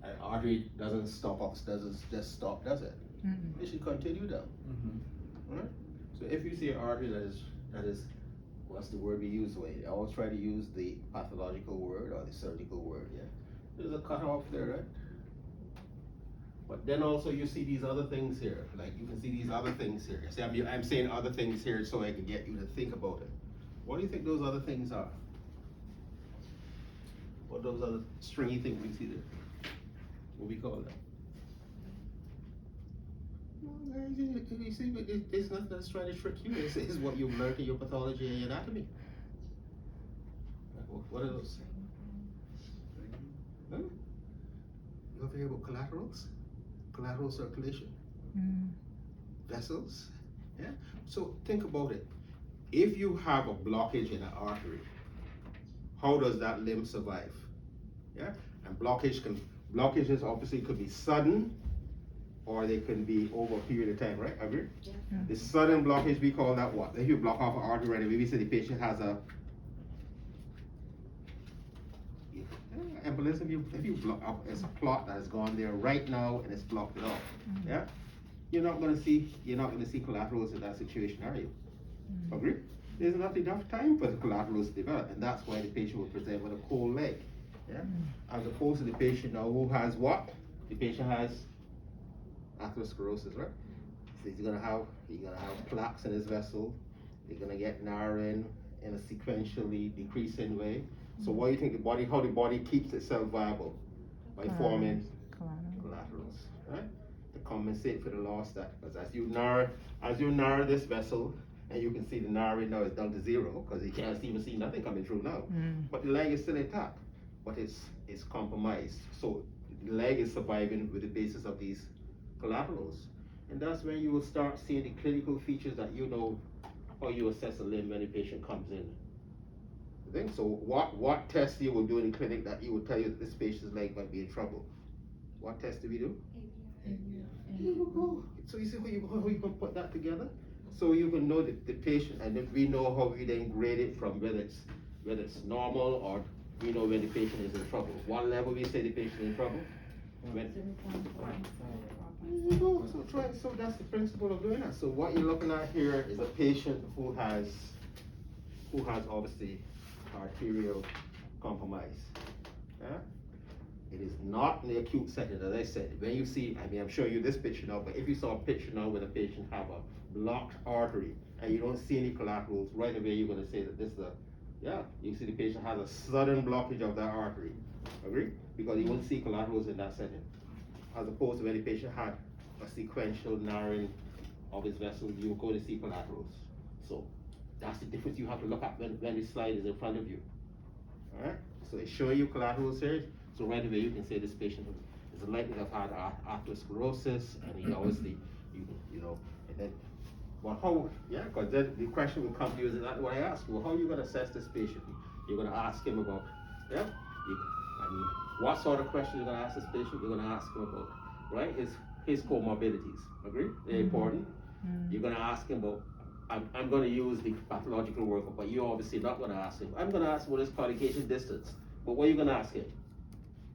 An artery doesn't stop up, doesn't just stop, does it? It should continue down. Alright? So if you see an artery that is, what's the word we use? I always try to use the pathological word or the surgical word, yeah? There's a cut off there, right? But then also you see these other things here, like you can see these other things here. See, I'm saying other things here so I can get you to think about it. What do you think those other things are? What those other stringy things we see there? What we call that? You see, it's nothing that's trying to trick you. It's what you've learned in your pathology and anatomy. What are those? Huh? You ever hear about collaterals? Collateral circulation? Vessels? Yeah? So think about it. If you have a blockage in an artery, how does that limb survive? Yeah? And blockages obviously could be sudden, or they can be over a period of time, right? Agree? Yeah. The sudden blockage, we call that what? If you block off an artery right away, we say the patient has a embolism. If you block up, it's a clot that has gone there right now and it's blocked it off. Yeah? You're not gonna see collaterals in that situation, are you? Agree? There's not enough time for the collaterals to develop, and that's why the patient will present with a cold leg. Yeah? As opposed to the patient now who has what? The patient has atherosclerosis, right? So you're gonna have plaques in his vessel. They're gonna get narrowing in a sequentially decreasing way. So what do you think how the body keeps itself viable? By forming collaterals, right? To compensate for the loss that, because as you narrow this vessel, and you can see the narrowing now is down to zero, because you can't even see nothing coming through now. But the leg is still intact, but it's compromised. So the leg is surviving with the basis of these collaterals. And that's when you will start seeing the clinical features that you know how you assess a limb when a patient comes in. I think so. What tests you will do in the clinic that you will tell you that this patient's leg might be in trouble? What test do we do? Here we go. So you see how you can put that together? So you can know the patient, and then we know how we then grade it from whether it's normal, or we know when the patient is in trouble. What level we say the patient is in trouble? So that's the principle of doing that. So what you're looking at here is a patient who has obviously arterial compromise. Yeah? It is not in the acute setting, as I said. When you see, I'm showing you this picture now, but if you saw a picture now where the patient have a blocked artery and you don't see any collaterals, right away you're going to say that this is you see the patient has a sudden blockage of that artery. Agree? Because you won't see collaterals in that setting. As opposed to when the patient had a sequential narrowing of his vessel, you will go to see collaterals. So that's the difference you have to look at when the slide is in front of you. Alright? So it's showing you collaterals here. So right away you can say this patient is likely to have had atherosclerosis, and he obviously, you know, and then, well, how, because then the question will come to you is exactly what I asked you. Well, how are you going to assess this patient? You're going to ask him about, what sort of question you're going to ask this patient? You're going to ask him about, right, his comorbidities. Agree? They're important. You're going to ask him about, I'm going to use the pathological workup, but you're obviously not going to ask him. I'm going to ask about his collocation distance. But what are you going to ask him?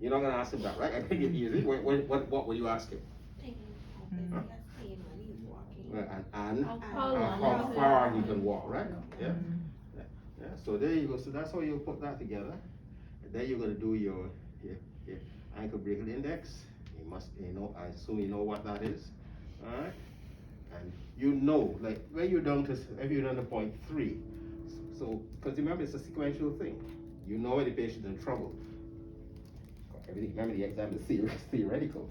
You're not going to ask him that, right? I think it's easy. What will you ask him? And how far he can walk, right? Yeah. So there you go. So that's how you put that together. And then you're going to do your ankle brachial index. I assume you know what that is. All right. And you know, like when you're down to, if you're down to 0.3, so because remember it's a sequential thing. You know when the patient's in trouble. Remember the exam is theoretical.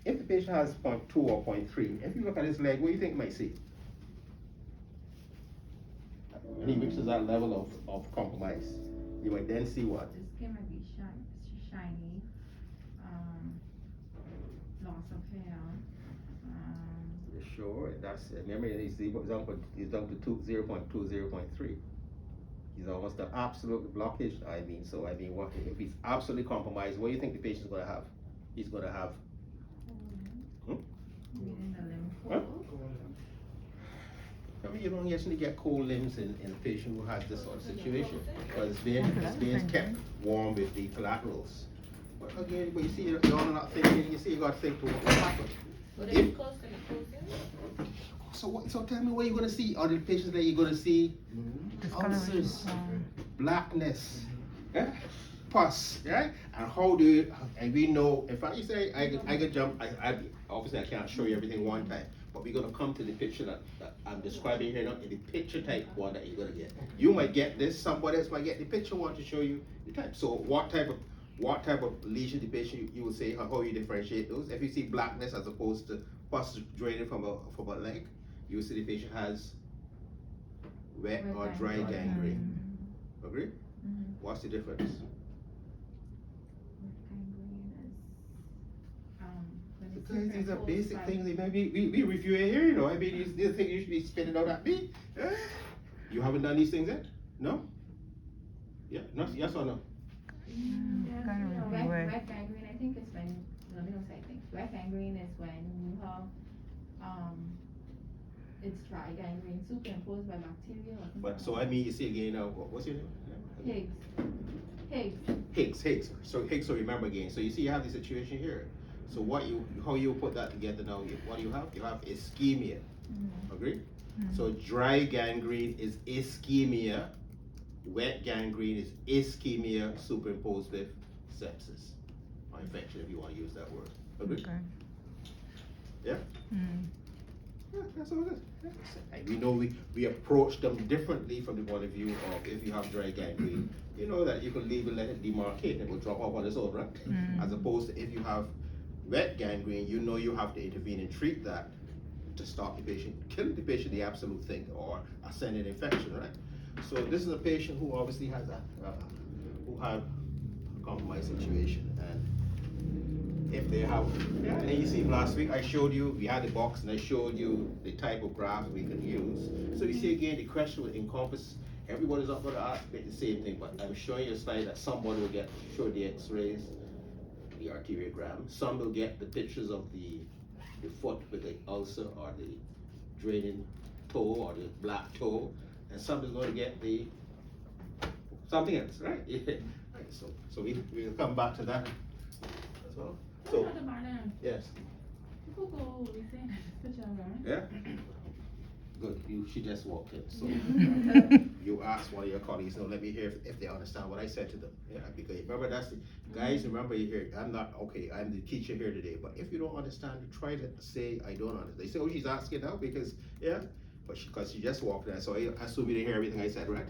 If the patient has 0.2 or 0.3, if you look at his leg, what do you think you might see? When he reaches that level of compromise, you might then see what? The skin might be shiny, loss of hair. You're sure? That's, remember, for example, he's down to 0.2, 0.3. He's almost the absolute blockage. What if he's absolutely compromised? What do you think the patient's going to have? He's going to have. Huh? You don't usually get cold limbs in a patient who has this sort of situation, because it's being kept warm with the collaterals. But again, but you see, you're all not thinking, you see, you got to think to what happened. But If- it's close to the closing. So tell me what you're gonna see. On the patients that you're gonna see ulcers, blackness, yeah? Pus, right? And how do you, and we know, if I say I could jump, obviously I can't show you everything one time, but we're gonna come to the picture that I'm describing here now, in the picture type one that you're gonna get. You might get this, somebody else might get the picture one to show you the type. So what type of lesion the patient you would say, how you differentiate those? If you see blackness as opposed to pus draining from a leg, you will see the patient has wet or dry gangrene. Agree? Mm-hmm. What's the difference? Gangrene is, when it's Because these are superimposed basic by- things that maybe we review it here, you know. I mean, these things you should be spitting out at me. You haven't done these things yet? No? Yeah, no, yes or no? Kind of No, everywhere. wet gangrene, I think is when, let me know say things. Wet gangrene is when you have, it's dry gangrene superimposed by bacteria or something. But so I mean, you see again now, what's your name? Higgs. Higgs. So Higgs, so remember again. So you see you have the situation here. So how you put that together now, what do you have? You have ischemia. Agree? So dry gangrene is ischemia. Wet gangrene is ischemia superimposed with sepsis. Or infection, if you want to use that word. Agree? Okay. Yeah? Mm. Yeah, that's all it is. Yeah. And we know we approach them differently from the point of view of if you have dry gangrene, you know that you can leave and let it demarcate and it will drop off on its own, right? Mm. As opposed to if you have wet gangrene, you know you have to intervene and treat that to stop the patient, killing the patient, the absolute thing, or ascending infection, right? So this is a patient who obviously has who had a compromised situation, and if they have, yeah, and you see last week I showed you, we had the box and I showed you the type of graphs we can use. So you see again, the question will encompass, everybody's not gonna ask the same thing, but I'm showing you a slide that somebody will show the x-rays, the arteriogram. Some will get the pictures of the foot with the ulcer or the draining toe or the black toe, and some is going to get the something else, right? Right. So we'll come back to that as well. So Dr. Barnum, yes, people go listen to this picture, right? yeah. Good. She just walked in, so you asked one of your colleagues. No, let me hear if they understand what I said to them. Yeah, because remember that's the guys. Remember you hear. I'm not okay. I'm the teacher here today. But if you don't understand, you try to say I don't understand. They say, oh, she's asking now because yeah, but because she just walked in, so I assume you didn't hear everything I said, right?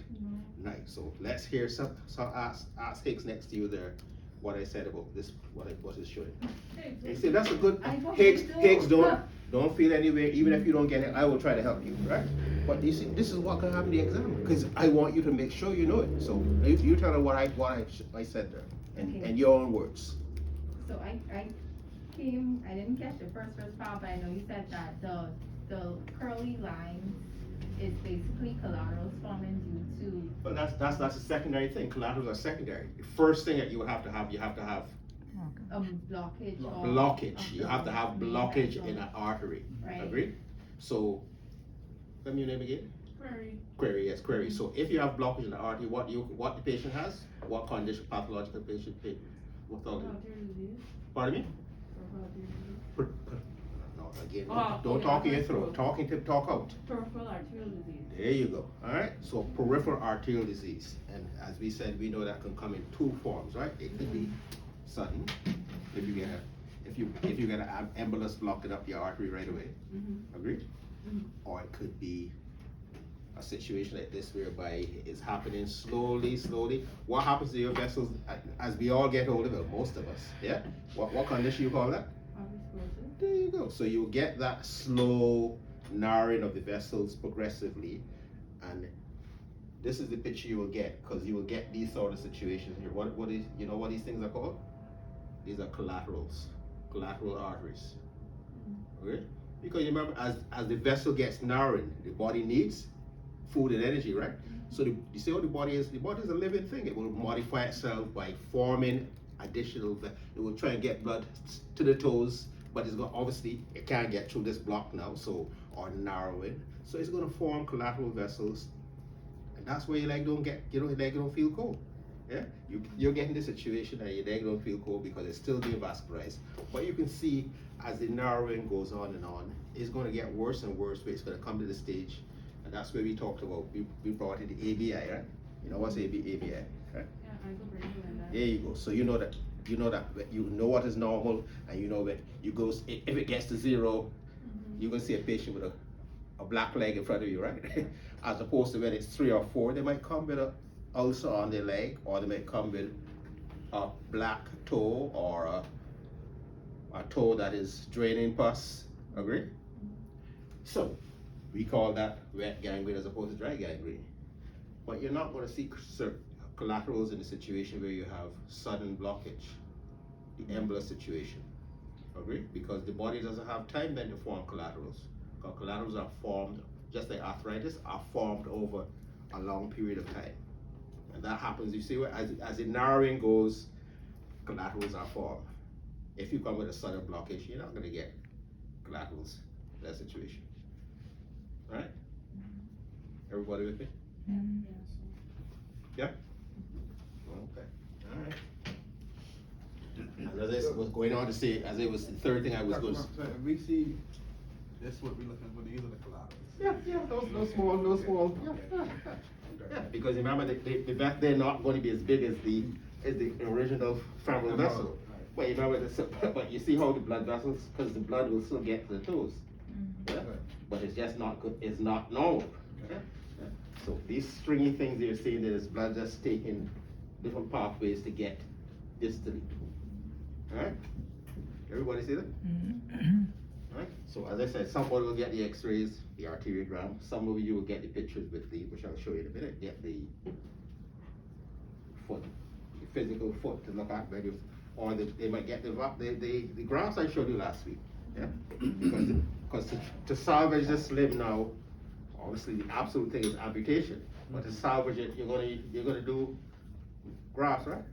Nice. So let's hear some. So ask Hicks next to you there. What I said about this, what is showing. You see, that's a good. I don't Hicks, do. Hicks, don't feel anywhere. Even if you don't get it, I will try to help you, right? But you see, this is what can happen in the exam because I want you to make sure you know it. So you tell her what I said there, Okay. and your own words. So I came, I didn't catch the first part, but I know you said that the curly lines is basically collaterals forming due to. But that's a secondary thing. Collaterals are secondary. The first thing that you have to have Blockage or. blockage. You have to have main blockage vessel. in an artery. Right. Agree? So, tell me your name again. Query. Query, yes, query. So if you have blockage in the artery, what the patient has, what condition, pathological patient, what thought? Pardon me? No, again, Oh, don't okay, talk in your that's throat. cool. Talk out. Peripheral arterial disease. There you go. All right. So peripheral arterial disease, and as we said, we know that can come in two forms, right? It could be sudden, if you get an embolus blocking up your artery right away. Agreed? Or it could be a situation like this whereby it's happening slowly. What happens to your vessels as we all get older? Well, most of us, yeah. What condition you call that? There you go. So you get that slow narrowing of the vessels progressively, and this is the picture you will get because you will get these sort of situations here. What is what these things are called? These are collateral arteries. Okay? Because you remember, as the vessel gets narrowing, the body needs food and energy, right? So you see what the body is? The body is a living thing. It will modify itself by forming additional. It will try and get blood to the toes, but it's going obviously it can't get through this block now, or narrowing. So it's going to form collateral vessels, and that's where your leg don't feel cold. Yeah, you're getting the situation and you then don't feel cold because it's still being vascularized. But you can see as the narrowing goes on and on, it's going to get worse and worse, but it's going to come to the stage, and that's where we talked about, we brought in the ABI, right? You know what's ABI, right? Yeah, I go break it like that. There you go. So you know that you know what is normal, and you know that if it gets to 0, you're gonna see a patient with a black leg in front of you, right? As opposed to when it's 3 or 4, they might come with a ulcer on their leg, or they might come with a black toe or a toe that is draining pus. Agree? So we call that wet gangrene as opposed to dry gangrene. But you're not going to see collaterals in a situation where you have sudden blockage, the embolus situation. Agree? Because the body doesn't have time then to form collaterals. Because collaterals are formed, just like arthritis, are formed over a long period of time. And that happens, you see, as the narrowing goes, collaterals are formed. If you come with a sudden blockage, you're not going to get collaterals in that situation. Right? Everybody with me? Yeah? Okay. All right. And as I was going on to say, as it was the third thing I was going to say. We see, that's what we're looking for, these are the collaterals. Yeah, those small, yeah. Yeah, because remember, they're not going to be as big as the original femoral vessel. But remember, but you see how the blood vessels, because the blood will still get to the toes. Yeah? But it's just not good, it's not normal. Yeah? Yeah. So these stringy things you're seeing, there is blood just taking different pathways to get distally. Alright? Everybody see that? Alright? So as I said, somebody will get the x-rays, the arteriogram. Some of you will get the pictures with which I'll show you in a minute, get the foot, the physical foot to look at, or they might get the graphs I showed you last week. Yeah? Because to salvage this limb now, obviously the absolute thing is amputation. But to salvage it, you're gonna do grafts, right?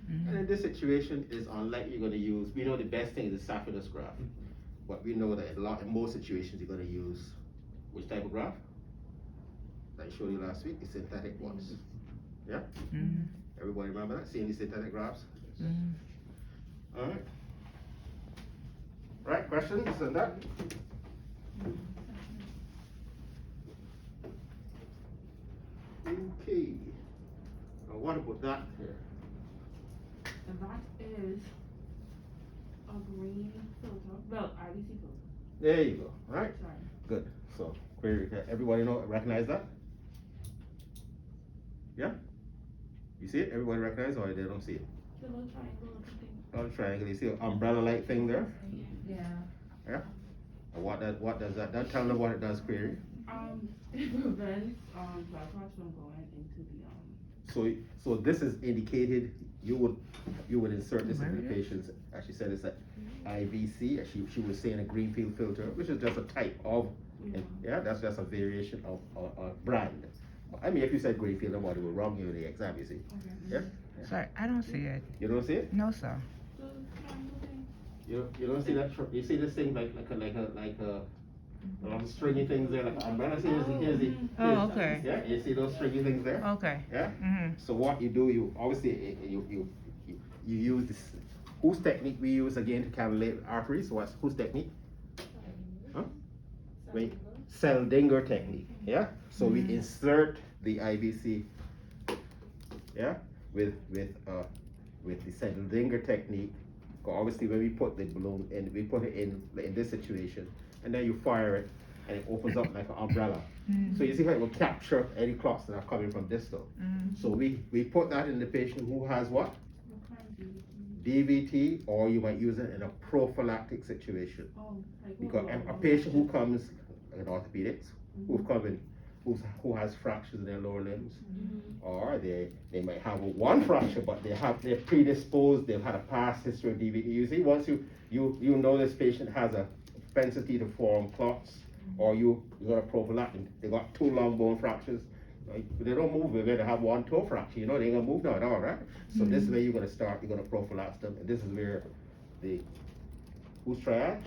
And in this situation, it's unlikely you're gonna use. We know the best thing is the saphenous graft, but we know that in most situations you're gonna use which type of graft? That I showed you last week, the synthetic ones. Yeah. Everybody remember that? Seeing the synthetic grafts? All right. Right, questions on that? Okay. Now what about that here? And that is a green filter, well, IBC filter, There you go. All right. sorry. Good. So, query. Everybody recognize that? Yeah. You see it? Everybody recognize, or they don't see it? The little triangle looking thing. Oh, triangle. You see an umbrella-like thing there? Yeah. Yeah. And what does that? That tell them what it does, query. It prevents blood clots from going into the So this is indicated. You would insert this in the patient's. As she said, it's an IVC. As she was saying, a Greenfield filter, which is just a type of. Yeah, that's just a variation of a brand. I mean, if you said Greenfield, nobody would wrong you in the exam. You see. Yeah. Sorry, I don't see it. You don't see it? No, sir. the triangle thing. You don't see that? You see this thing like a stringy things there, like an umbrella. See, here's the. Oh, okay. Yeah, you see those stringy things there? Okay. Yeah. Mhm. So what you do, you obviously you use this. Whose technique we use again to cannulate arteries? So whose technique? Huh? Wait, Seldinger technique. Yeah. So we insert the IBC. Yeah, with the Seldinger technique. Obviously, when we put the balloon in, we put it in this situation, and then you fire it, and it opens up like an umbrella. So you see how it will capture any clots that are coming from distal. So we put that in the patient who has what? DVT, or you might use it in a prophylactic situation. Oh, like Because a patient who comes in orthopedics, who has fractures in their lower limbs, or they might have one fracture, but they're predisposed, they've had a past history of DVT. You see, once you know this patient has a propensity to form clots, or you got a prophylactic, they got 2 long bone fractures, right? They don't move, they're gonna have 1 toe fracture, you know, they ain't gonna move now at all, right? So this is where you're gonna start, you're gonna prophylax them, and this is where whose triad?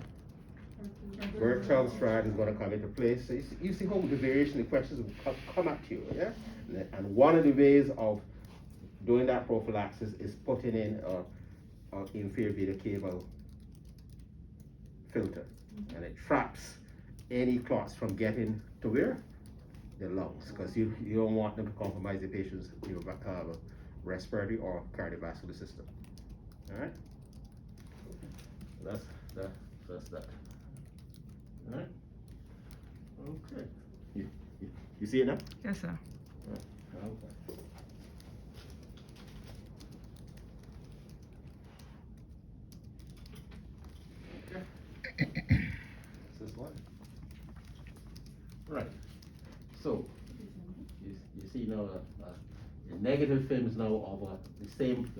Virtual stride is going to come into place. So you see how the variation of questions will come at you, yeah? And one of the ways of doing that prophylaxis is putting in a inferior vena cava filter, and it traps any clots from getting to where? The lungs, because you don't want them to compromise the patient's respiratory or cardiovascular system. All right? That's that. All right? Okay. You see it now? Yes, sir. Okay. This is one. Right. So, you see now the negative films now of the same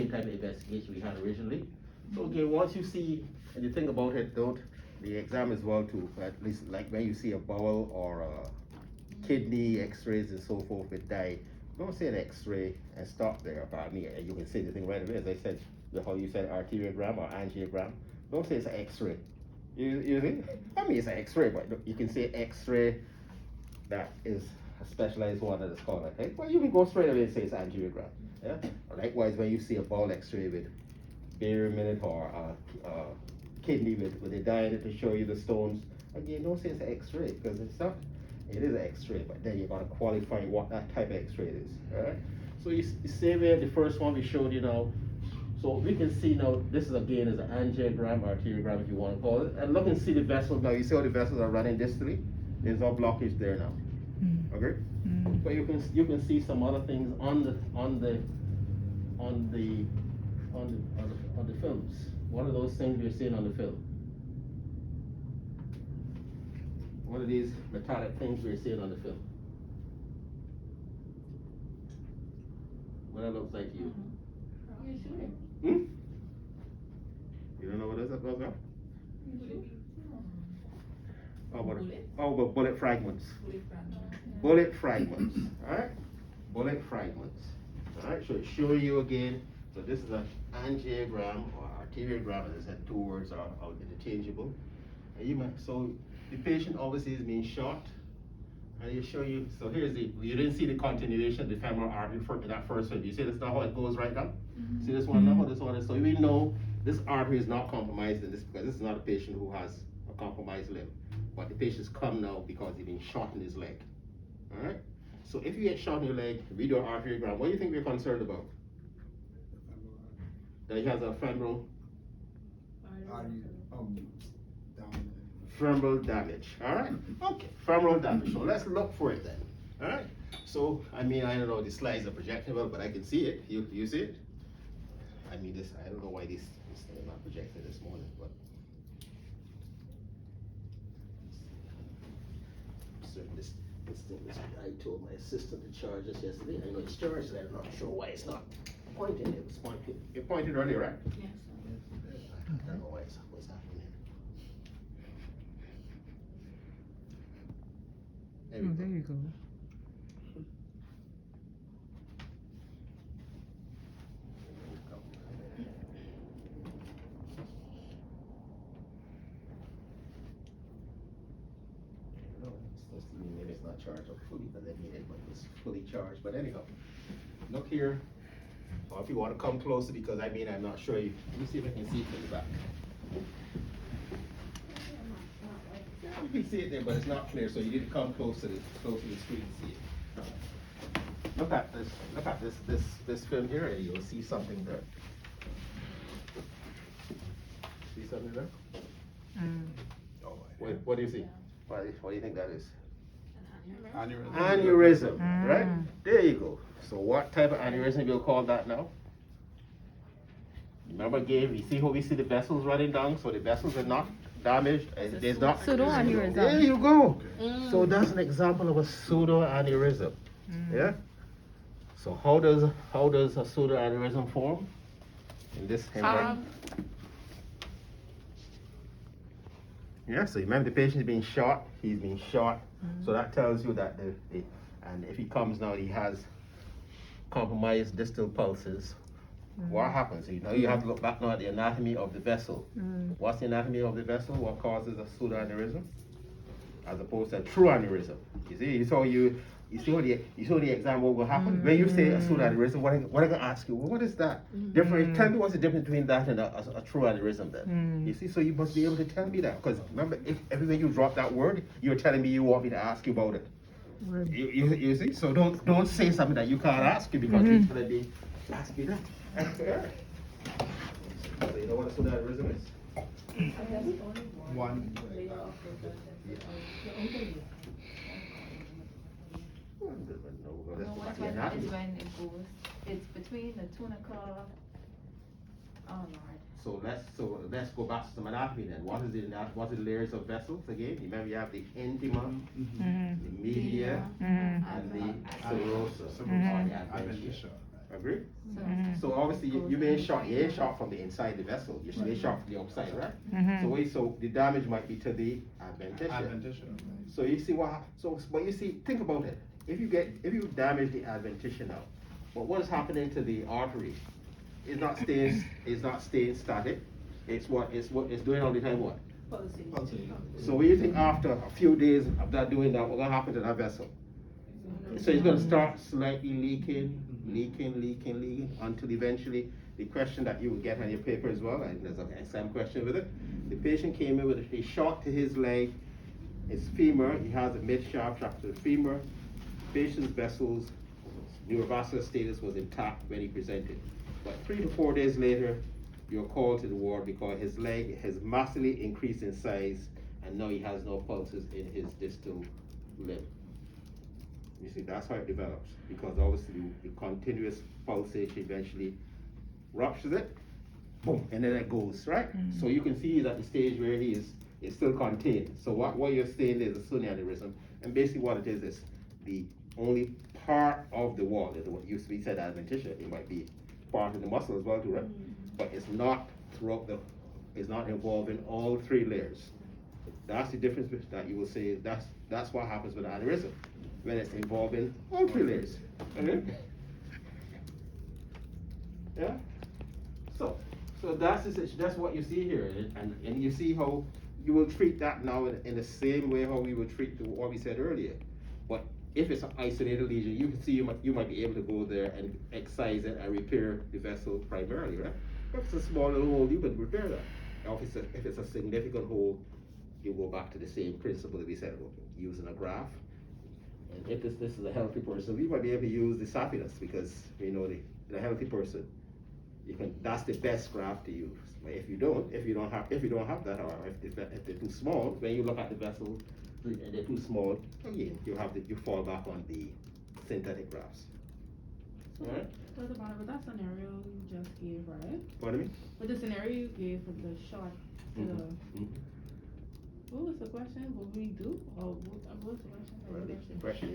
type of investigation we had originally. So again, once you see, and you think about it, the exam as well too, at least like when you see a bowel or a kidney x-rays and so forth with dye, don't say an x-ray and stop there. But I mean, you can say the thing right away, as I said, how you said arteriogram or angiogram. Don't say it's an x-ray. You see? I mean, it's an x-ray, but you can say x-ray that is a specialized one that is called, okay? Well, you can go straight away and say it's angiogram. Yeah? Likewise, when you see a bowel x-ray with barium in it or kidney with a dye in it to show you the stones, again, don't say it's an x-ray, because it's not. It is an x-ray, but then you're gonna qualify what that type of x-ray is, alright? So you see where the first one we showed you now. So we can see now, this is again is an angiogram, arteriogram if you want to call it. And look and see the vessels now. You see how the vessels are running distally? There's no blockage there now. Okay? But you can see some other things on the films. What are those things you're seeing on the film? What are these metallic things we're seeing on the film? What that looks like to you? You're shooting. Hmm? You don't know what that was now? But bullet fragments. Bullet fragments. Alright? Bullet fragments. Alright, so it's showing you again. So this is an angiogram or arteriogram, as I said, two words are interchangeable. And so the patient obviously is being shot. And you show you, so here's you didn't see the continuation of the femoral artery in that first one. You see this now how it goes right now? See this one now, how this one is? So we know this artery is not compromised in this because this is not a patient who has a compromised limb. But the patient's come now because he's been shot in his leg. Alright? So if you get shot in your leg, we do an arteriogram, what do you think we're concerned about? That he has a femoral femoral damage. Alright? Okay, femoral damage. So let's look for it then. Alright? So, I mean, I don't know, the slides are projecting well, but I can see it. You see it? I mean, I don't know why this thing is not projected this morning, but. I told my assistant to charge this yesterday. I know it's charged, and I'm not sure why it's not pointing. It was pointing. It pointed earlier, right? Yes. I don't know what's happening. There we go. There you go. Maybe it's not charged up fully, but they mean it when it's fully charged. But anyhow, look here. Or if you want to come closer, because I mean, I'm not sure. Let me see if I can see it from the back. You can see it there, but it's not clear, so you need to come close to the screen to see it. Look at this. Look at this film here, and you'll see something there. See something there? Oh, What do you see? What do you think that is? aneurysm. Aneurysm, right? There you go. So what type of aneurysm we'll call that now? Remember again, you see how we see the vessels running down, so the vessels are not damaged, and there's not Pseudoaneurysm. There you go. So that's an example of a pseudoaneurysm. Yeah? So how does a pseudoaneurysm form in this environment? Yeah, so remember the patient is being shot, he's being shot, so that tells you that and if he comes now, he has compromised distal pulses. What happens? You know, you have to look back now at the anatomy of the vessel. What's the anatomy of the vessel? What causes a pseudoaneurysm? As opposed to a true aneurysm. You see, so You see the exam what will happen? When you say a pseudo aneurysm, what I gonna ask you? Well, what is that? Different. Tell me what's the difference between that and a true aneurysm then. You see, so you must be able to tell me that, because remember, if everywhere you drop that word, you're telling me you want me to ask you about it. You see, so don't say something that you can't ask you, because he's gonna be asking you that. So you know what a pseudo aneurysm is? One. No, what's when is when it goes, it's between the tunica, oh lord. So let's go back to some anatomy then. What is the layers of vessels again? Remember you have the intima, the media, and the serosa, or the adventitia. Agree? So obviously you ain't shot from the inside the vessel. You should be shot from the outside, right? So the damage might be to the adventitia. So you see what? But you see, think about it. If you damage the adventitia now, but what is happening to the artery? It's not staying static. It's doing all the time what? Pulsing. So what do you think after a few days of that doing that, what's gonna happen to that vessel? So it's gonna start slightly leaking until eventually the question that you will get on your paper as well, and there's an exam question with it. The patient came in with a shot to his leg, his femur, he has a mid-shaft fracture of the femur. Patient's vessels, neurovascular status was intact when he presented. But 3 to 4 days later, you're called to the ward because his leg has massively increased in size and now he has no pulses in his distal limb. You see, that's how it develops, because obviously the continuous pulsation eventually ruptures it, boom, and then it goes, right? So you can see that the stage where he is still contained. So what you're saying is a Sunni aneurysm, and basically what it is the only part of the wall, is what used to be said adventitia, it might be part of the muscle as well too, right? But it's not it's not involving all 3 layers. That's the difference that you will say, that's what happens with aneurysm, when it's involving all 3 layers. Okay? Yeah? So that's what you see here, and you see how you will treat that now in the same way how we would treat what we said earlier. But if it's an isolated lesion, you can see you might be able to go there and excise it and repair the vessel primarily, right? If it's a small little hole, you can repair that. Now if it's a significant hole, you go back to the same principle that we said about using a graft. And if this is a healthy person, we might be able to use the saphenous, because you know the healthy person, that's the best graft to use. But if you don't have that, or if they're too small, when you look at the vessel and they're too small, again you fall back on the synthetic grafts. Alright? So with that scenario you just gave, right? Pardon me? With the scenario you gave with the shot to the what was the question? What we do? Or what was the question? Well,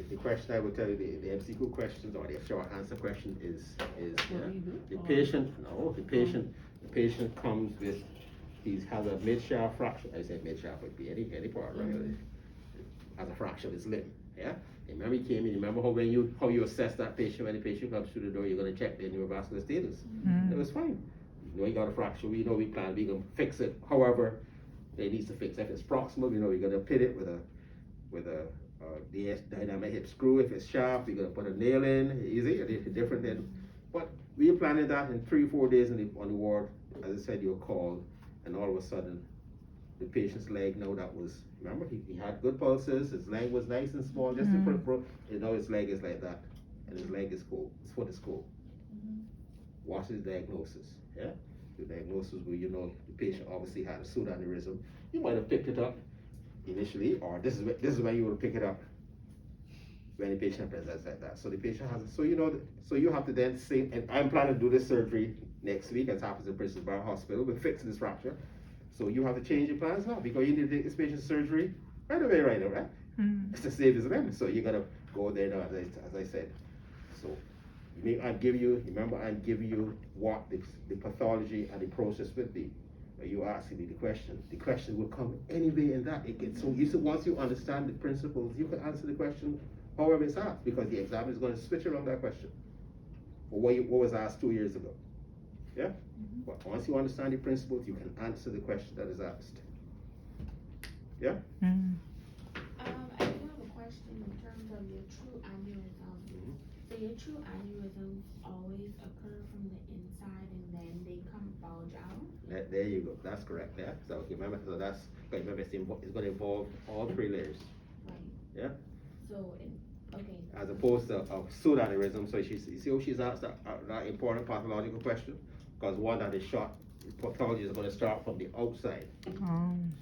the question I will tell you, the MCQ questions or the short answer question is What we do? the Or- patient comes with, he has a mid-shaft fracture. I said mid-shaft would be any part, right? Has a fracture of his limb. Yeah. Remember he came in. Remember how you assess that patient when the patient comes through the door? You're gonna check their neurovascular status. It was fine. You know he got a fracture. We know we can fix it. However, they needs to fix. If it's proximal, we know we're gonna pit it with a DS dynamic hip screw. If it's sharp, we're gonna put a nail in. Easy. It's different than. But we planning that in 3-4 days on the ward. As I said, you're called, and all of a sudden, the patient's leg now remember he had good pulses. His leg was nice and small, just to put. You know his leg is like that, and his leg is cold. His foot is cold. What's his diagnosis? Yeah. The diagnosis where you know the patient obviously had a pseudoaneurysm. You might have picked it up initially, or this is when you would pick it up when the patient presents like that. So the patient has so you have to then say, and I'm planning to do this surgery next week, as happens in Princess Bar Hospital. We're fixing this fracture. So you have to change your plans now, because you need to take this patient's surgery right away, right? It's to save his limb. So you gotta go there now, as I said. So I'm giving you what the pathology and the process would be. You asking me the question will come anyway in that. Once you understand the principles, you can answer the question however it's asked, because the exam is going to switch around that question. Or what was asked 2 years ago. Yeah? But once you understand the principles, you can answer the question that is asked. Yeah? I do have a question in terms of your true aneurysm. So your true aneurysms always occur from the inside and then they come bulge out? There you go, that's correct, yeah, so remember, remember it's gonna involve all three layers, Right. yeah? So, okay. As opposed to a pseudaneurysm, so you see how she's asked that important pathological question? Because one that is short, pathology is gonna start from the outside.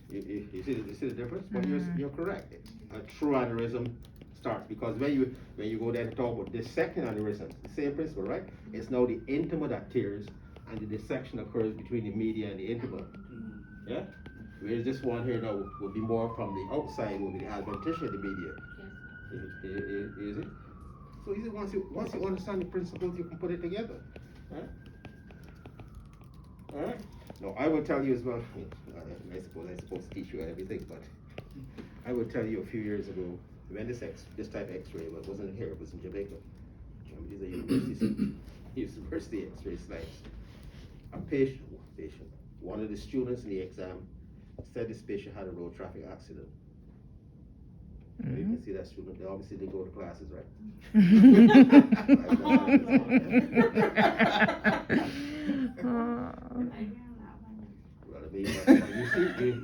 You see the difference? But you're correct. A true aneurysm starts because when you go there to talk about dissecting aneurysms, the same principle, right? It's now the intima that tears, and the dissection occurs between the media and the intima. Yeah. Whereas this one here now will be more from the outside, will be the adventitia of the media. Yes. Is it? So easy once you understand the principles, you can put it together. Right? All right. No, I will tell you as well. I suppose I'm supposed to teach you everything, but I will tell you a few years ago when this type of X-ray, but it wasn't here, it was in Jamaica. These are university X-ray slides. A patient, one of the students in the exam said this patient had a road traffic accident. And you can see that student, they obviously didn't go to classes, right? Well, I mean,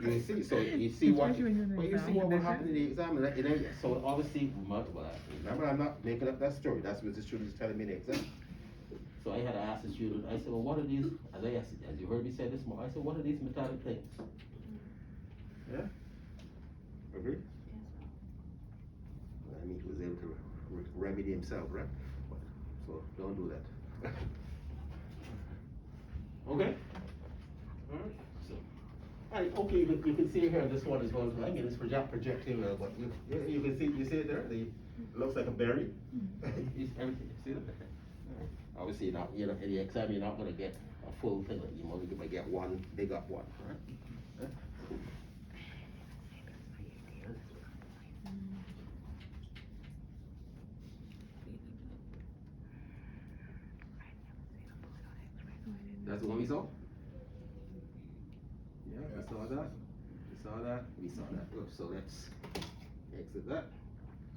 you see, so you see what will happen in the exam, and so obviously, remember, I'm not making up that story, that's what the student is telling me in the exam. So I had to ask the student, I said, well, what are these, as you heard me say this morning, I said, what are these metallic things? Yeah? Agree? I mean, he was able to remedy himself, right? So don't do that. Okay? Alright, so. Alright, okay, you can see here this one as well. I mean, it's projecting, but you can see, you see it there? It looks like a berry. Everything, see that? Obviously, in the exam, you're not gonna get a full thing. You only gonna get one, big up one, right? That's the one we saw? Yeah, we saw that. We saw that. Good, so let's exit that.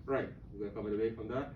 Right, we're coming away from that.